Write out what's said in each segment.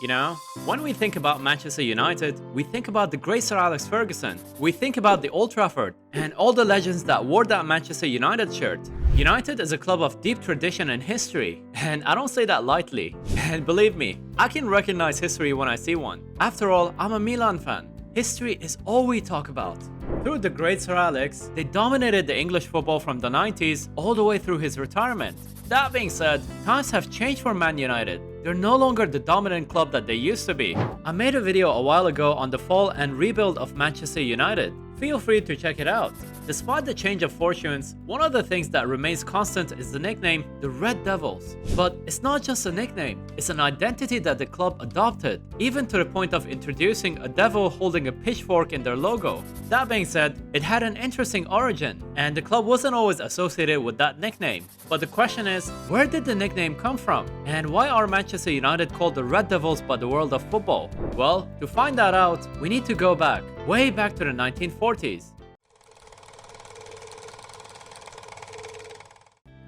You know, when we think about Manchester United, we think about the great Sir Alex Ferguson. We think about the Old Trafford and all the legends that wore that Manchester United shirt. United is a club of deep tradition and history, and I don't say that lightly. And believe me, I can recognize history when I see one. After all, I'm a Milan fan. History is all we talk about. Through the great Sir Alex, they dominated the English football from the 90s all the way through his retirement. That being said, times have changed for Man United. They're no longer the dominant club that they used to be. I made a video a while ago on the fall and rebuild of Manchester United. Feel free to check it out. Despite the change of fortunes, one of the things that remains constant is the nickname, the Red Devils. But it's not just a nickname, it's an identity that the club adopted, even to the point of introducing a devil holding a pitchfork in their logo. That being said, it had an interesting origin, and the club wasn't always associated with that nickname. But the question is, where did the nickname come from? And why are Manchester United called the Red Devils by the world of football? Well, to find that out, we need to go back, way back to the 1940s.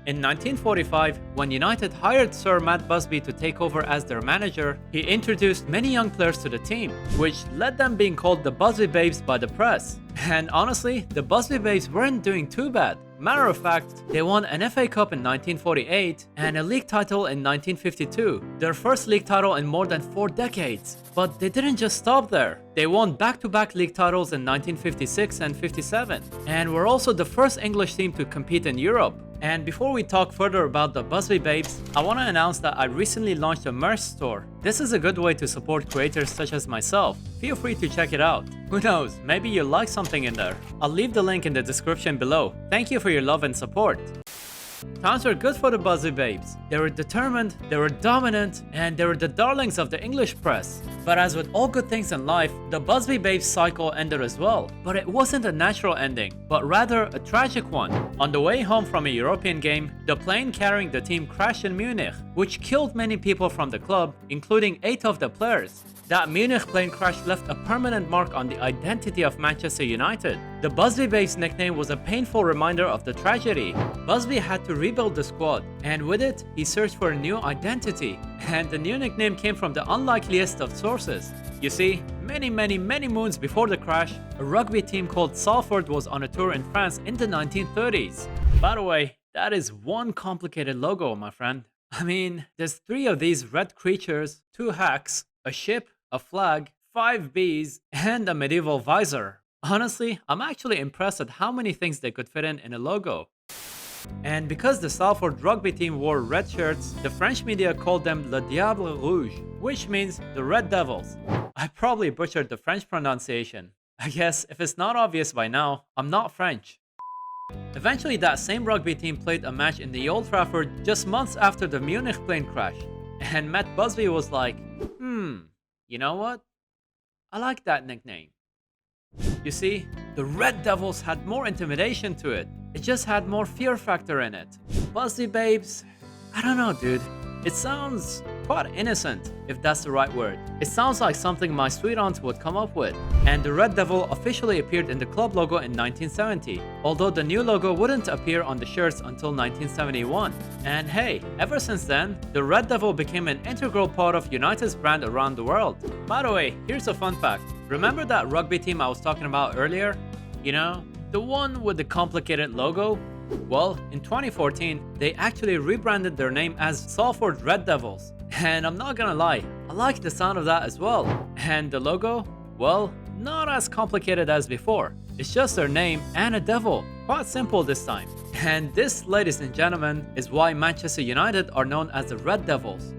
In 1945, when United hired Sir Matt Busby to take over as their manager, he introduced many young players to the team, which led them being called the Busby Babes by the press. And honestly, the Busby Babes weren't doing too bad. Matter of fact, they won an FA Cup in 1948 and a league title in 1952, their first league title in more than 4 decades. But they didn't just stop there. They won back-to-back league titles in 1956 and 57, and were also the first English team to compete in Europe. And before we talk further about the Busby Babes, I want to announce that I recently launched a merch store. This is a good way to support creators such as myself. Feel free to check it out. Who knows, maybe you'll like something in there. I'll leave the link in the description below. Thank you for your love and support. Times were good for the Busby Babes. They were determined, they were dominant, and they were the darlings of the English press. But as with all good things in life, the Busby Babes cycle ended as well. But it wasn't a natural ending, but rather a tragic one. On the way home from a European game, the plane carrying the team crashed in Munich, which killed many people from the club, including 8 of the players. That Munich plane crash left a permanent mark on the identity of Manchester United. The Busby Babes nickname was a painful reminder of the tragedy. Busby had to rebuild the squad, and with it, he searched for a new identity. And the new nickname came from the unlikeliest of sources. You see, many moons before the crash, a rugby team called Salford was on a tour in France in the 1930s. By the way, that is one complicated logo, my friend. I mean, there's 3 of these red creatures, 2 hacks, a ship, a flag, 5 bees, and a medieval visor. Honestly, I'm actually impressed at how many things they could fit in a logo. And because the Salford rugby team wore red shirts, the French media called them Le Diable Rouge, which means the Red Devils. I probably butchered the French pronunciation. I guess if it's not obvious by now, I'm not French. Eventually, that same rugby team played a match in the Old Trafford just months after the Munich plane crash. And Matt Busby was like, you know what? I like that nickname. You see, the Red Devils had more intimidation to it. It just had more fear factor in it. Busby Babes, I don't know, dude. It sounds quite innocent, if that's the right word. It sounds like something my sweet aunt would come up with. And the Red Devil officially appeared in the club logo in 1970, although the new logo wouldn't appear on the shirts until 1971. And hey, ever since then, the Red Devil became an integral part of United's brand around the world. By the way, here's a fun fact. Remember that rugby team I was talking about earlier? You know, the one with the complicated logo? Well, in 2014, they actually rebranded their name as Salford Red Devils. And I'm not gonna lie, I like the sound of that as well. And the logo? Well, not as complicated as before. It's just their name and a devil. Quite simple this time. And this, ladies and gentlemen, is why Manchester United are known as the Red Devils.